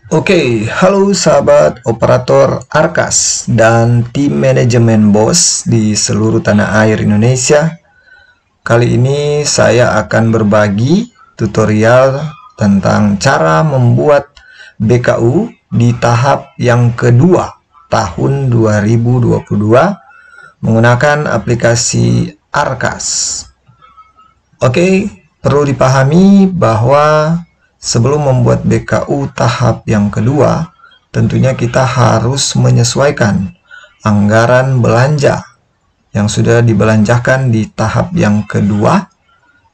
Halo sahabat operator Arkas dan tim manajemen BOS di seluruh tanah air Indonesia. Kali ini saya akan berbagi tutorial tentang cara membuat BKU di tahap yang kedua tahun 2022 menggunakan aplikasi Arkas. Perlu dipahami bahwa sebelum membuat BKU tahap yang kedua, tentunya kita harus menyesuaikan anggaran belanja yang sudah dibelanjakan di tahap yang kedua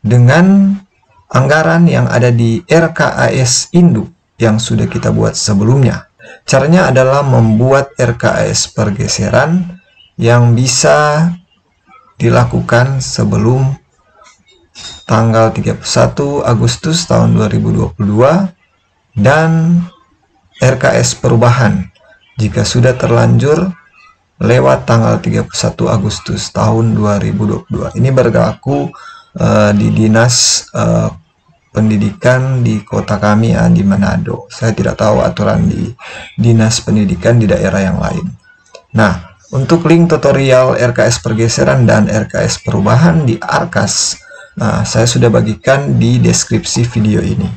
dengan anggaran yang ada di RKAS Induk yang sudah kita buat sebelumnya. Caranya adalah membuat RKAS pergeseran yang bisa dilakukan sebelum tanggal 31 Agustus tahun 2022 dan RKS perubahan jika sudah terlanjur lewat tanggal 31 Agustus tahun 2022. Ini berlaku di dinas pendidikan di kota kami ya, di Manado. Saya tidak tahu aturan di dinas pendidikan di daerah yang lain. Nah, untuk link tutorial RKS pergeseran dan RKS perubahan di Arkas, saya sudah bagikan di deskripsi video ini.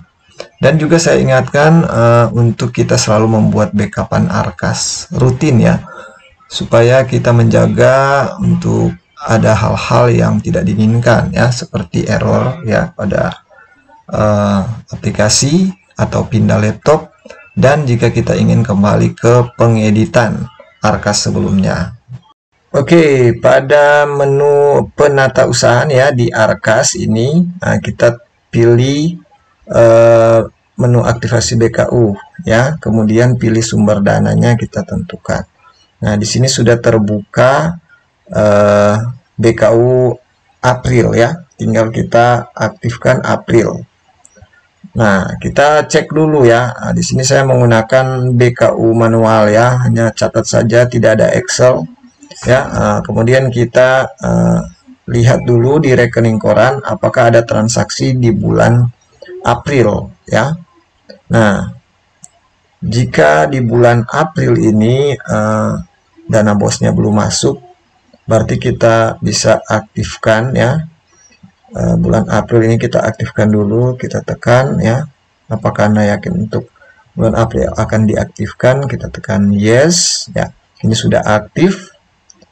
Dan juga saya ingatkan untuk kita selalu membuat backupan Arkas rutin ya, supaya kita menjaga untuk ada hal-hal yang tidak diinginkan ya, seperti error ya pada aplikasi atau pindah laptop, dan jika kita ingin kembali ke pengeditan Arkas sebelumnya. Pada menu penata usahaan ya di Arkas ini, kita pilih menu aktivasi BKU ya, kemudian pilih sumber dananya kita tentukan. Nah, di sini sudah terbuka BKU April ya, tinggal kita aktifkan April. Nah, kita cek dulu ya. Di sini saya menggunakan BKU manual ya, hanya catat saja, tidak ada Excel. Ya, kemudian kita lihat dulu di rekening koran apakah ada transaksi di bulan April ya. Nah, jika di bulan April ini dana bosnya belum masuk, berarti kita bisa aktifkan ya. Bulan April ini kita aktifkan dulu, kita tekan ya, apakah Anda yakin untuk bulan April akan diaktifkan, kita tekan yes ya. Ini sudah aktif.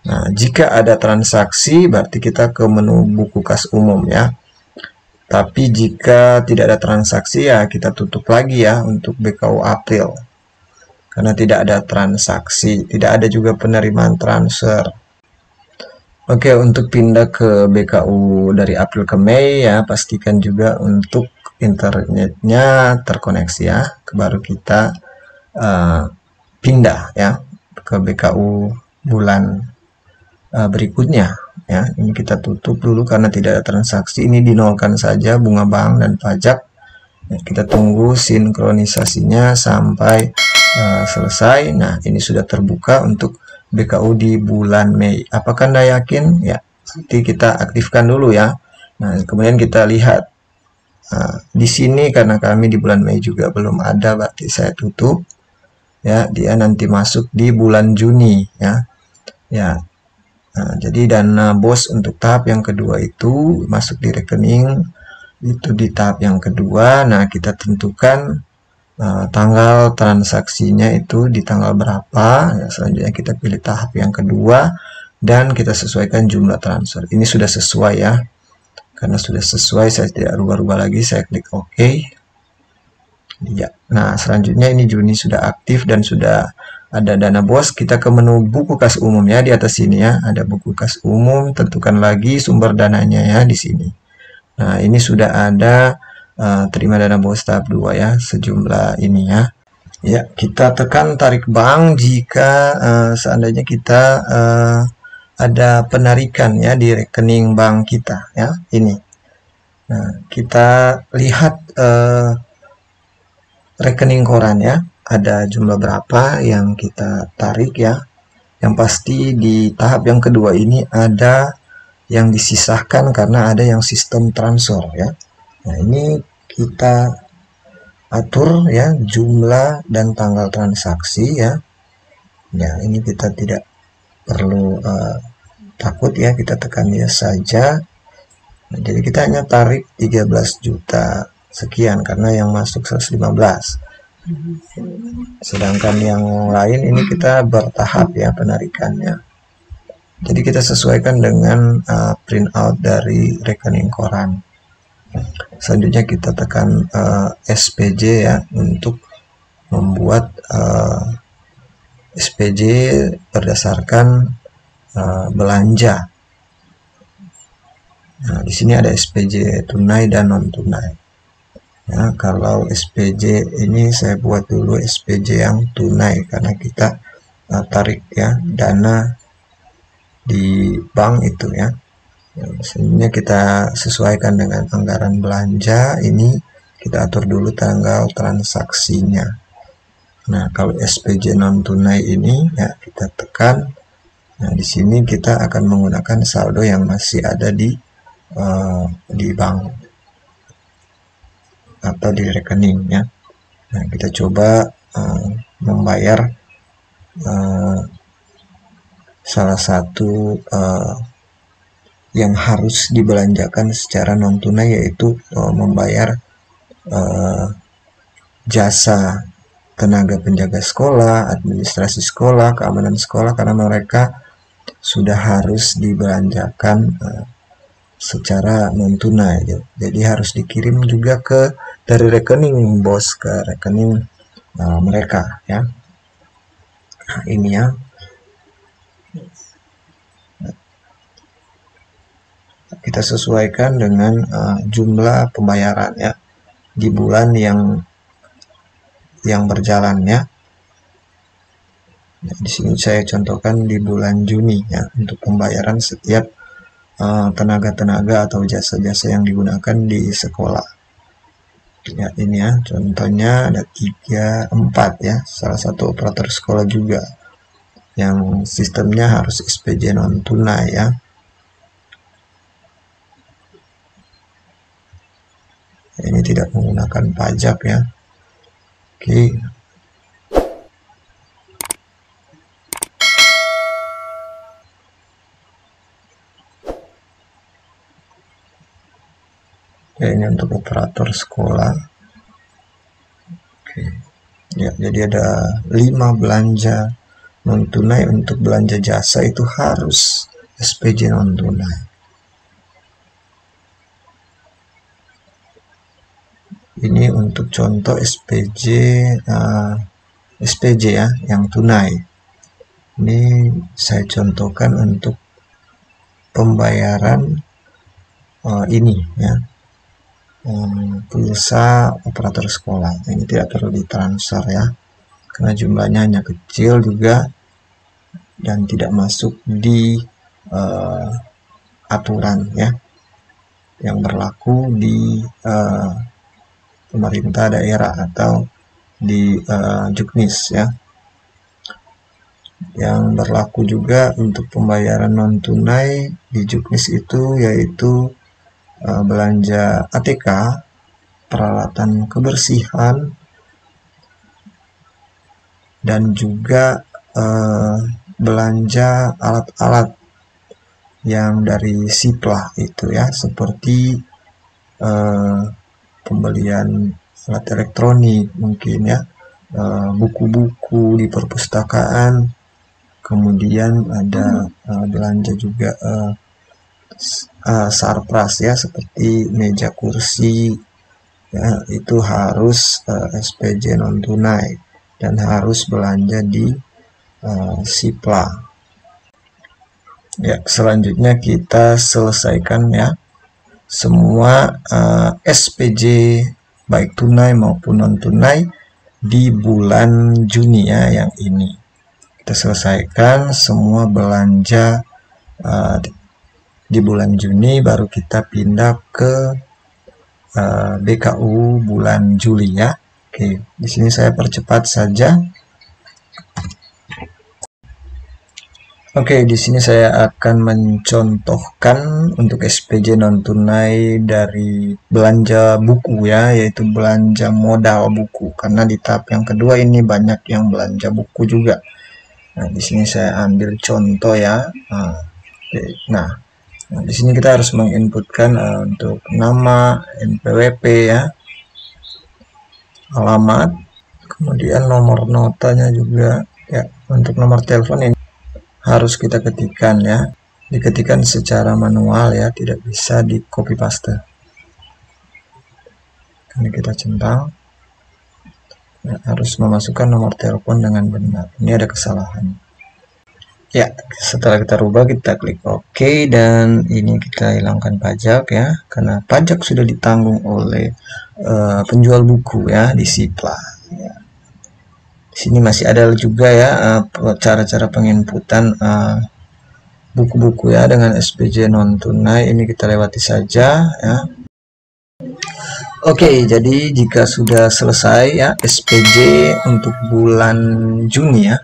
Nah, jika ada transaksi berarti kita ke menu buku kas umum ya. Tapi jika tidak ada transaksi ya kita tutup lagi ya untuk BKU April. Karena tidak ada transaksi, tidak ada juga penerimaan transfer. Untuk pindah ke BKU dari April ke Mei ya, pastikan juga untuk internetnya terkoneksi ya. Baru kita pindah ya ke BKU bulan berikutnya ya. Ini kita tutup dulu karena tidak ada transaksi, ini dinolkan saja bunga bank dan pajak ya, kita tunggu sinkronisasinya sampai selesai. Nah, ini sudah terbuka untuk BKU di bulan Mei. Apakah Anda yakin ya? Nanti kita aktifkan dulu ya. Nah, kemudian kita lihat di sini karena kami di bulan Mei juga belum ada, berarti saya tutup ya. Dia nanti masuk di bulan Juni ya. Nah, jadi dana bos untuk tahap yang kedua itu masuk di rekening itu di tahap yang kedua. Nah, kita tentukan tanggal transaksinya itu di tanggal berapa ya. Selanjutnya kita pilih tahap yang kedua dan kita sesuaikan jumlah transfer. Ini sudah sesuai ya, karena sudah sesuai saya tidak rubah-rubah lagi, saya klik OK ya. Nah, selanjutnya ini Juni sudah aktif dan sudah ada dana bos. Kita ke menu buku kas umum ya, di atas sini ya ada buku kas umum, tentukan lagi sumber dananya ya di sini. Nah, ini sudah ada terima dana bos tahap 2 ya, sejumlah ini ya. Ya, kita tekan tarik bank jika seandainya kita ada penarikan ya di rekening bank kita ya, ini. Nah, kita lihat rekening koran ya, ada jumlah berapa yang kita tarik ya. Yang pasti di tahap yang kedua ini ada yang disisahkan karena ada yang sistem transfer ya. Nah, ini kita atur ya jumlah dan tanggal transaksi ya. Ya, ini kita tidak perlu takut ya, kita tekan yes saja. Nah, jadi kita hanya tarik 13 juta sekian karena yang masuk 115. Sedangkan yang lain ini kita bertahap ya penarikannya. Jadi kita sesuaikan dengan print out dari rekening koran. Selanjutnya kita tekan SPJ ya untuk membuat SPJ berdasarkan belanja. Nah, di sini ada SPJ tunai dan non tunai. Ya, kalau SPJ ini saya buat dulu SPJ yang tunai karena kita tarik ya dana di bank itu ya. Sebenarnya kita sesuaikan dengan anggaran belanja, ini kita atur dulu tanggal transaksinya. Nah, kalau SPJ non tunai ini ya kita tekan. Nah, di sini kita akan menggunakan saldo yang masih ada di bank atau di rekening ya. Nah, kita coba membayar salah satu yang harus dibelanjakan secara non tunai, yaitu membayar jasa tenaga penjaga sekolah, administrasi sekolah, keamanan sekolah, karena mereka sudah harus dibelanjakan secara non tunai. Jadi harus dikirim juga dari rekening bos ke rekening mereka ya. Nah, ini ya. Kita sesuaikan dengan jumlah pembayaran ya di bulan yang berjalan ya. Nah, di sini saya contohkan di bulan Juni ya untuk pembayaran setiap tenaga-tenaga atau jasa-jasa yang digunakan di sekolah. Ya, ini ya contohnya ada 3, 4 ya, salah satu operator sekolah juga yang sistemnya harus SPJ non tunai ya. Ini tidak menggunakan pajak ya. Oke. Ya, ini untuk operator sekolah. Oke. Ya, jadi ada 5 belanja non tunai. Untuk belanja jasa itu harus SPJ non tunai. Ini untuk contoh SPJ ya yang tunai. Ini saya contohkan untuk pembayaran ini ya, pulsa operator sekolah. Ini tidak perlu ditransfer ya, karena jumlahnya hanya kecil juga dan tidak masuk di aturan ya yang berlaku di pemerintah daerah atau di Juknis ya. Yang berlaku juga untuk pembayaran non tunai di Juknis itu yaitu belanja ATK, peralatan kebersihan, dan juga belanja alat-alat yang dari Siplah itu ya, seperti pembelian alat elektronik mungkin ya, buku-buku di perpustakaan, kemudian ada belanja juga sarpras ya, seperti meja kursi ya, itu harus SPJ non tunai dan harus belanja di Siplah. Ya, selanjutnya kita selesaikan ya semua SPJ baik tunai maupun non tunai di bulan Juni ya, yang ini kita selesaikan semua belanja di bulan Juni, baru kita pindah ke BKU bulan Juli ya. Oke, di sini saya percepat saja. Oke, di sini saya akan mencontohkan untuk SPJ non tunai dari belanja buku ya, yaitu belanja modal buku. Karena di tahap yang kedua ini banyak yang belanja buku juga. Nah, di sini saya ambil contoh ya. Nah, di sini kita harus menginputkan untuk nama, NPWP ya, alamat, kemudian nomor notanya juga ya. Untuk nomor telepon ini harus kita ketikkan ya, diketikkan secara manual ya, tidak bisa di copy paste. Ini kita centang ya, harus memasukkan nomor telepon dengan benar. Ini ada kesalahan ya. Setelah kita rubah, kita klik OK, dan ini kita hilangkan pajak ya, karena pajak sudah ditanggung oleh penjual buku ya di Sipla ya. Di sini masih ada juga ya cara-cara penginputan buku-buku ya dengan SPJ non tunai. Ini kita lewati saja ya. Oke, jadi jika sudah selesai ya SPJ untuk bulan Juni ya.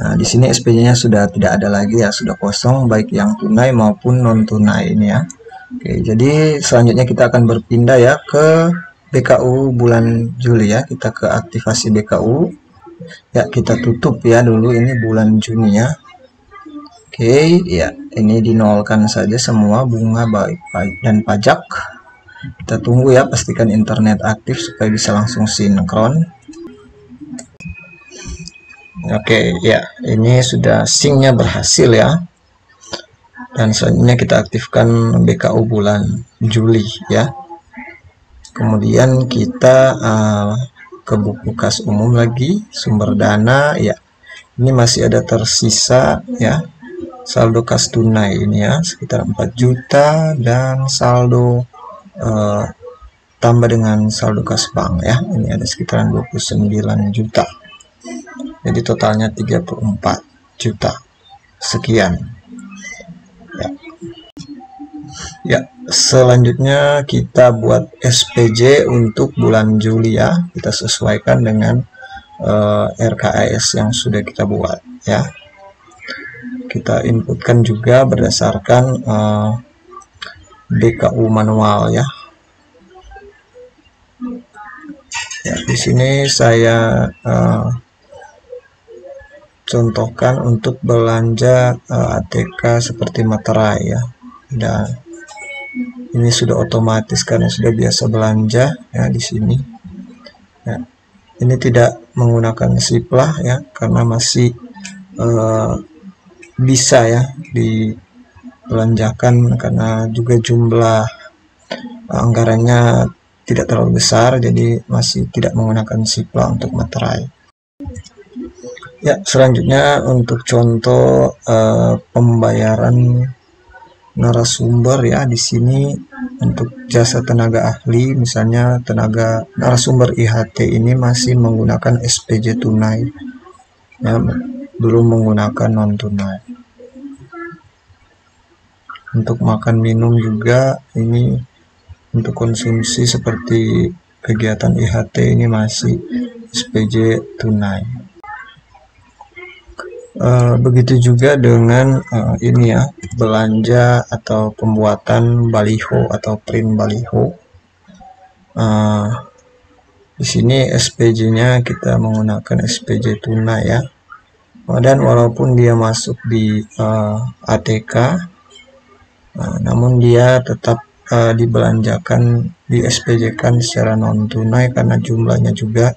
Nah, di sini SPJ-nya sudah tidak ada lagi ya, sudah kosong baik yang tunai maupun non tunai ini ya. Oke, jadi selanjutnya kita akan berpindah ya ke BKU bulan Juli ya. Kita ke aktivasi BKU. Ya, kita tutup ya dulu ini bulan Juni ya. Oke, ya, ini dinolkan saja semua bunga baik dan pajak. Kita tunggu ya, pastikan internet aktif supaya bisa langsung sinkron. Oke, ya, ini sudah syncnya berhasil ya. Dan selanjutnya kita aktifkan BKU bulan Juli ya. Kemudian kita ke buku kas umum lagi, sumber dana ya. Ini masih ada tersisa ya, saldo kas tunai ini ya sekitar 4 juta, dan saldo tambah dengan saldo kas bank ya, ini ada sekitaran 29 juta. Jadi totalnya 34 juta sekian ya. Ya, selanjutnya kita buat SPJ untuk bulan Juli ya. Kita sesuaikan dengan RKAS yang sudah kita buat ya. Kita inputkan juga berdasarkan BKU manual ya. Ya, di sini saya contohkan untuk belanja ATK seperti materai ya. Dan ini sudah otomatis karena sudah biasa belanja ya di sini. Ya, ini tidak menggunakan Sipla ya, karena masih bisa ya dibelanjakan karena juga jumlah anggarannya tidak terlalu besar, jadi masih tidak menggunakan Sipla untuk materai. Ya, selanjutnya untuk contoh pembayaran narasumber ya, di sini untuk jasa tenaga ahli, misalnya tenaga narasumber IHT ini masih menggunakan SPJ tunai ya, belum menggunakan non tunai. Untuk makan minum juga ini untuk konsumsi seperti kegiatan IHT ini masih SPJ tunai. Begitu juga dengan ini ya, belanja atau pembuatan baliho atau print baliho. Di sini SPJ-nya kita menggunakan SPJ tunai ya. Dan walaupun dia masuk di ATK, namun dia tetap dibelanjakan, di SPJ-kan secara non tunai karena jumlahnya juga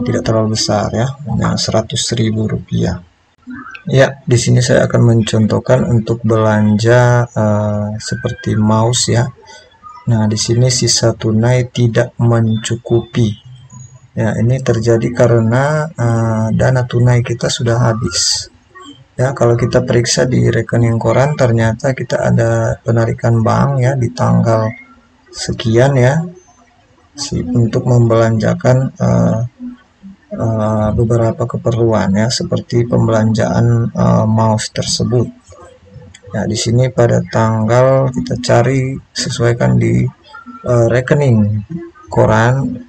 tidak terlalu besar ya, hanya Rp100.000. Ya, di sini saya akan mencontohkan untuk belanja seperti mouse ya. Nah, di sini sisa tunai tidak mencukupi. Ya, ini terjadi karena dana tunai kita sudah habis. Ya, kalau kita periksa di rekening koran, ternyata kita ada penarikan bank ya di tanggal sekian ya, untuk membelanjakan beberapa keperluan ya, seperti pembelanjaan mouse tersebut. Ya, di sini pada tanggal kita cari, sesuaikan di rekening koran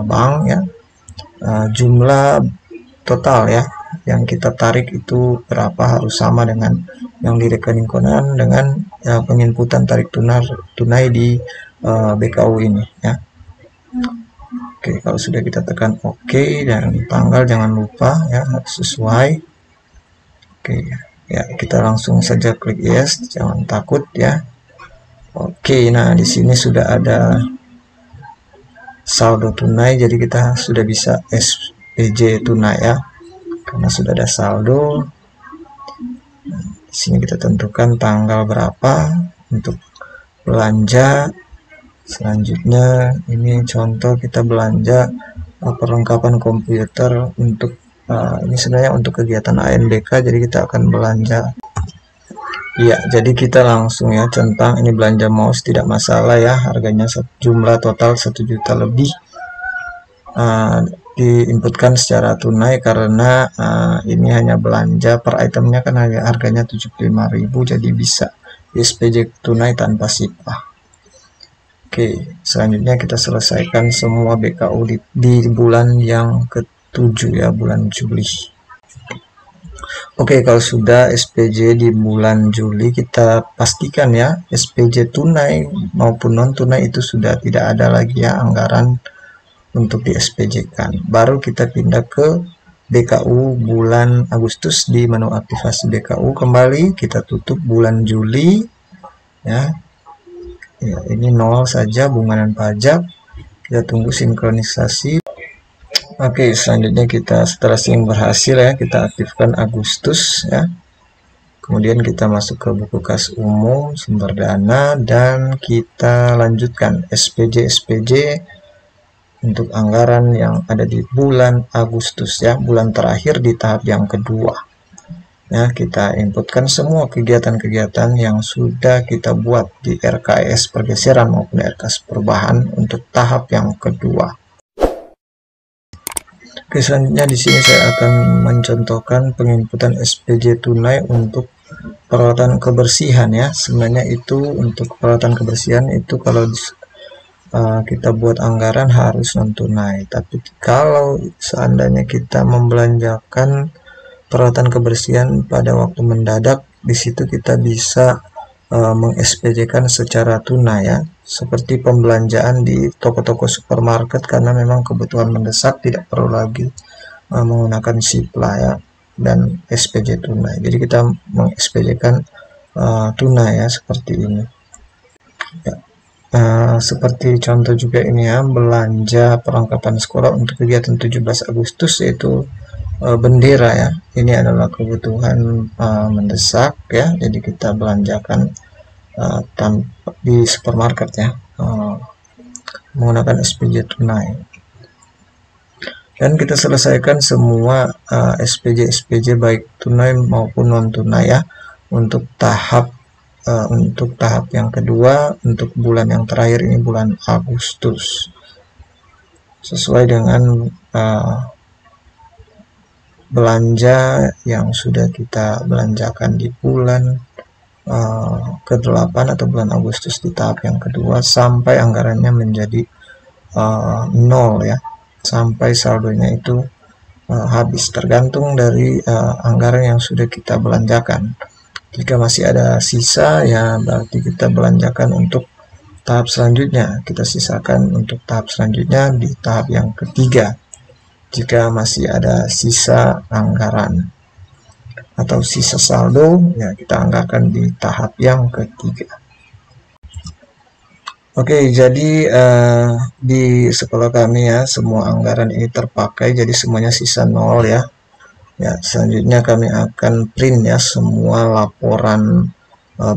bank ya, jumlah total ya, yang kita tarik itu berapa, harus sama dengan yang di rekening konon dengan penginputan tarik tunai di BKU ini ya. Oke, kalau sudah kita tekan OK dan tanggal jangan lupa ya, harus sesuai. Oke ya, kita langsung saja klik yes, jangan takut ya. Oke, nah di sini sudah ada saldo tunai, jadi kita sudah bisa SPJ tunai ya, karena sudah ada saldo. Di sini kita tentukan tanggal berapa untuk belanja. Selanjutnya ini contoh kita belanja perlengkapan komputer untuk ini sebenarnya untuk kegiatan ANBK, jadi kita akan belanja ya. Jadi kita langsung ya centang ini belanja mouse, tidak masalah ya, harganya jumlah total 1 juta lebih. Diinputkan secara tunai karena ini hanya belanja per itemnya kan harganya 75.000, jadi bisa SPJ tunai tanpa SIPA. Oke, selanjutnya kita selesaikan semua BKU di bulan yang ke-7 ya, bulan Juli. Oke, kalau sudah SPJ di bulan Juli, kita pastikan ya SPJ tunai maupun non tunai itu sudah tidak ada lagi ya anggaran untuk di SPJ kan. Baru kita pindah ke BKU bulan Agustus, di menu aktivasi BKU kembali kita tutup bulan Juli ya. Ya, ini 0 saja bunga dan pajak, kita tunggu sinkronisasi. Oke, selanjutnya kita setelah sync berhasil ya, kita aktifkan Agustus ya, kemudian kita masuk ke buku kas umum, sumber dana, dan kita lanjutkan SPJ untuk anggaran yang ada di bulan Agustus ya, bulan terakhir di tahap yang kedua. Ya, kita inputkan semua kegiatan-kegiatan yang sudah kita buat di RKS pergeseran maupun RKS perubahan untuk tahap yang kedua. Oke, selanjutnya di sini saya akan mencontohkan penginputan SPJ tunai untuk perawatan kebersihan ya. Sebenarnya itu untuk perawatan kebersihan itu kalau kita buat anggaran harus non tunai, tapi kalau seandainya kita membelanjakan perawatan kebersihan pada waktu mendadak, di situ kita bisa meng-SPJ-kan secara tunai ya, seperti pembelanjaan di toko-toko supermarket, karena memang kebutuhan mendesak, tidak perlu lagi menggunakan SIPLA ya dan SPJ tunai. Jadi kita meng-SPJ-kan tunai ya, seperti ini ya. Seperti contoh juga ini ya, belanja perlengkapan sekolah untuk kegiatan 17 Agustus yaitu bendera ya. Ini adalah kebutuhan mendesak ya, jadi kita belanjakan di supermarket ya, menggunakan SPJ tunai. Dan kita selesaikan semua SPJ baik tunai maupun non tunai ya, untuk tahap yang kedua, untuk bulan yang terakhir ini bulan Agustus, sesuai dengan belanja yang sudah kita belanjakan di bulan ke-8 atau bulan Agustus di tahap yang kedua, sampai anggarannya menjadi 0 ya, sampai saldonya itu habis, tergantung dari anggaran yang sudah kita belanjakan. Jika masih ada sisa ya berarti kita belanjakan untuk tahap selanjutnya, kita sisakan untuk tahap selanjutnya di tahap yang ketiga. Jika masih ada sisa anggaran atau sisa saldo ya, kita anggarkan di tahap yang ketiga. Oke, jadi di sekolah kami ya semua anggaran ini terpakai, jadi semuanya sisa 0 ya. Ya, selanjutnya kami akan print ya semua laporan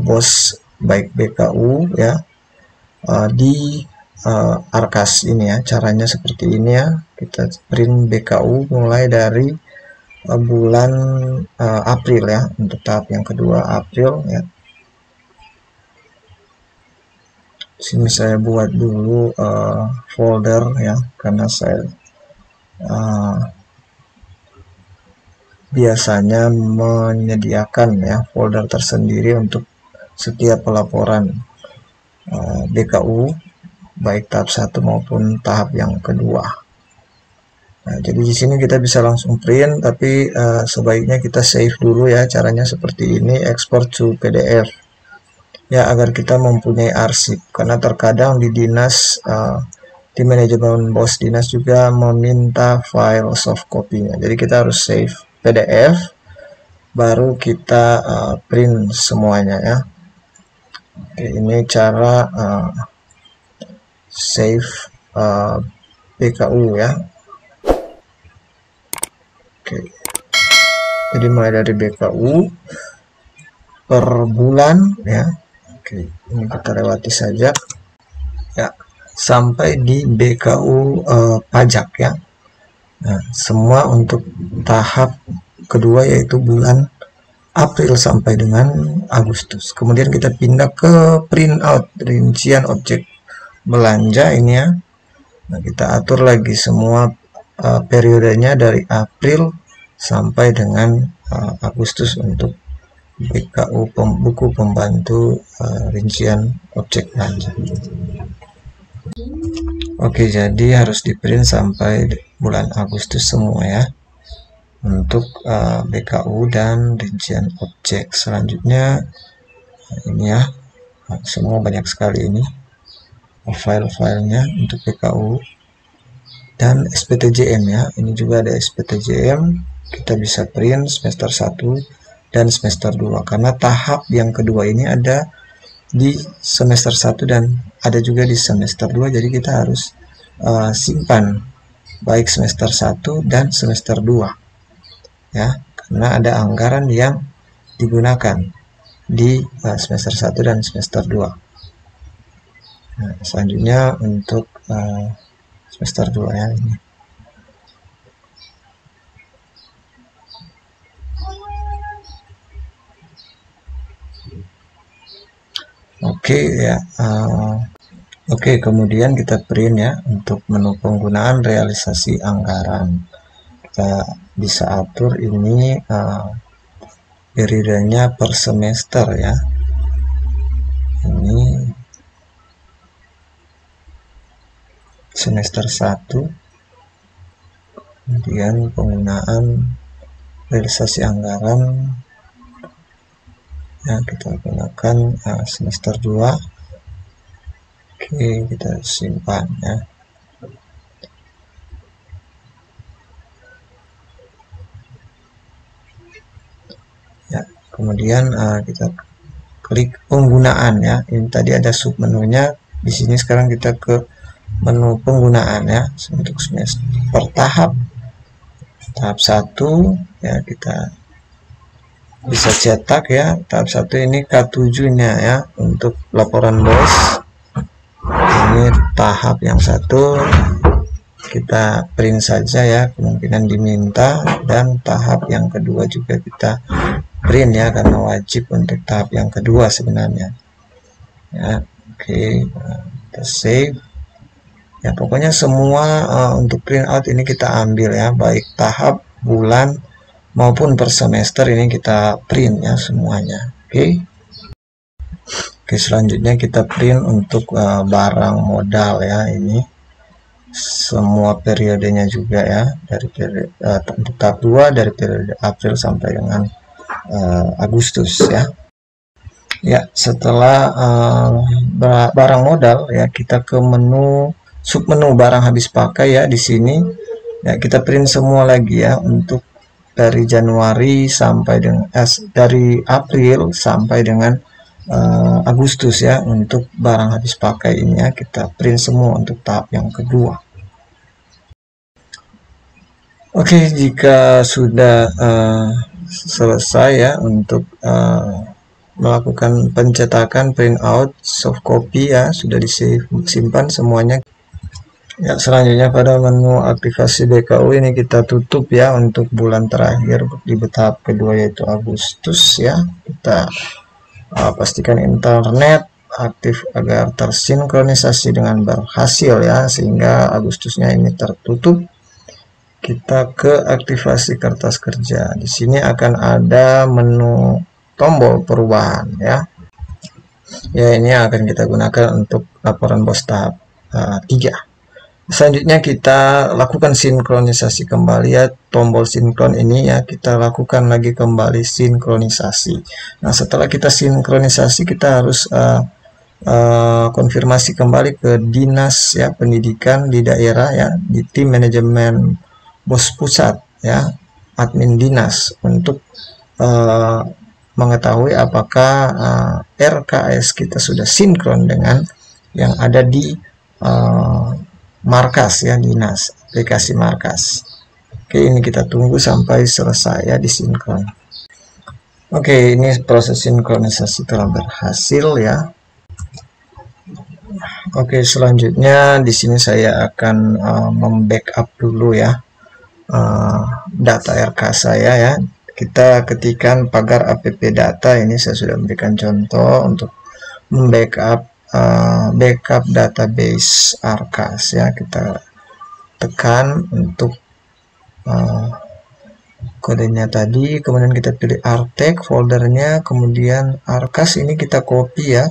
bos baik BKU ya di Arkas ini ya. Caranya seperti ini ya, kita print BKU mulai dari bulan April ya, untuk tahap yang kedua April ya. Sini saya buat dulu folder ya, karena saya biasanya menyediakan ya folder tersendiri untuk setiap pelaporan BKU baik tahap 1 maupun tahap yang kedua. Nah, jadi di sini kita bisa langsung print, tapi sebaiknya kita save dulu ya. Caranya seperti ini, export to PDF. Ya, agar kita mempunyai arsip. Karena terkadang di dinas, di manajemen BOS dinas juga meminta file soft copy-nya. Jadi kita harus save PDF, baru kita print semuanya ya. Oke, ini cara save BKU ya. Oke, jadi mulai dari BKU per bulan ya. Oke, ini kita lewati saja ya, sampai di BKU pajak ya. Nah, semua untuk tahap kedua yaitu bulan April sampai dengan Agustus. Kemudian kita pindah ke print out rincian objek belanja ini ya. Nah, kita atur lagi semua periodenya dari April sampai dengan Agustus untuk BKU buku pembantu rincian objek belanja. Oke, jadi harus di print sampai bulan Agustus semua ya untuk BKU dan rincian objek. Selanjutnya ini ya, semua banyak sekali ini file-filenya untuk BKU dan SPTJM ya. Ini juga ada SPTJM, kita bisa print semester 1 dan semester 2 karena tahap yang kedua ini ada di semester 1 dan ada juga di semester 2, jadi kita harus simpan baik semester 1 dan semester 2 ya, karena ada anggaran yang digunakan di semester 1 dan semester 2. Nah, selanjutnya untuk semester 2 ya ini. Oke ya. Oke, kemudian kita print ya untuk menu penggunaan realisasi anggaran. Kita bisa atur ini periodenya per semester ya. Ini semester 1, kemudian penggunaan realisasi anggaran ya, kita gunakan semester 2. Oke, kita simpan ya. Ya, kemudian kita klik penggunaan ya. Ini tadi ada sub menunya. Di sini sekarang kita ke menu penggunaan ya, untuk semester per tahap. Tahap 1 ya, kita bisa cetak ya. Tahap 1 ini K7-nya ya untuk laporan BOS. Ini tahap yang 1 kita print saja ya, kemungkinan diminta, dan tahap yang kedua juga kita print ya karena wajib untuk tahap yang kedua sebenarnya ya. Oke, kita save ya. Pokoknya semua untuk print out ini kita ambil ya, baik tahap, bulan maupun per semester ini kita print ya semuanya. Oke, selanjutnya kita print untuk barang modal ya. Ini semua periodenya juga ya, dari periode untuk tahap 2 dari periode April sampai dengan Agustus ya. Ya, setelah barang modal ya, kita ke menu submenu barang habis pakai ya. Di sini ya kita print semua lagi ya, untuk dari Januari sampai dengan dari April sampai dengan Agustus ya, untuk barang habis pakai ini ya, kita print semua untuk tahap yang kedua. Oke, jika sudah selesai ya untuk melakukan pencetakan print out soft copy ya, sudah disimpan semuanya ya. Selanjutnya pada menu aktivasi BKU ini kita tutup ya untuk bulan terakhir di tahap kedua yaitu Agustus ya. Kita pastikan internet aktif agar tersinkronisasi dengan berhasil ya, sehingga Agustusnya ini tertutup. Kita ke aktivasi kertas kerja. Di sini akan ada menu tombol perubahan ya. Ya, ini akan kita gunakan untuk laporan BOS tahap 3. Selanjutnya kita lakukan sinkronisasi kembali ya, tombol sinkron ini ya, kita lakukan lagi kembali sinkronisasi. Nah, setelah kita sinkronisasi, kita harus konfirmasi kembali ke dinas ya pendidikan di daerah ya, di tim manajemen BOS pusat ya, admin dinas, untuk mengetahui apakah RKS kita sudah sinkron dengan yang ada di markas ya, dinas aplikasi markas. Oke, ini kita tunggu sampai selesai ya disinkron. Oke, ini proses sinkronisasi telah berhasil ya. Oke, selanjutnya di sini saya akan membackup dulu ya data RK saya ya. Kita ketikkan pagar app data, ini saya sudah memberikan contoh untuk membackup backup database Arkas ya. Kita tekan untuk kodenya tadi, kemudian kita pilih artek foldernya, kemudian Arkas ini kita copy ya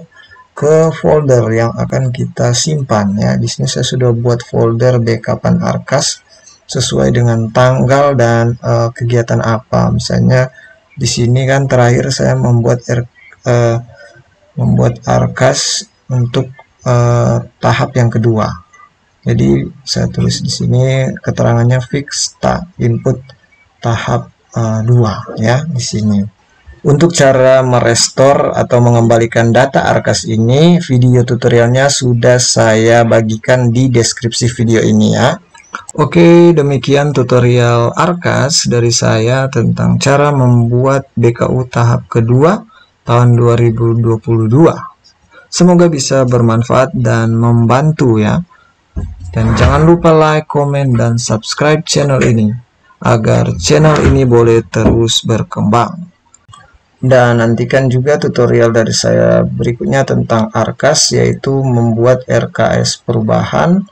ke folder yang akan kita simpan ya. Di sini saya sudah buat folder backupan Arkas sesuai dengan tanggal dan kegiatan apa. Misalnya di sini kan terakhir saya membuat Arkas untuk tahap yang kedua. Jadi saya tulis di sini keterangannya fix input tahap 2 ya di sini. Untuk cara merestore atau mengembalikan data Arkas ini, video tutorialnya sudah saya bagikan di deskripsi video ini ya. Oke, demikian tutorial Arkas dari saya tentang cara membuat BKU tahap kedua tahun 2022. Semoga bisa bermanfaat dan membantu ya. Dan jangan lupa like, komen, dan subscribe channel ini agar channel ini boleh terus berkembang. Dan nantikan juga tutorial dari saya berikutnya tentang Arkas, yaitu membuat RKS perubahan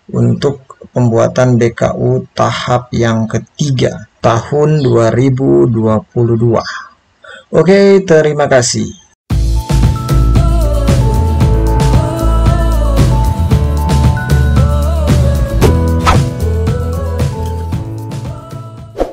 untuk pembuatan BKU tahap yang ketiga tahun 2022. Oke, terima kasih.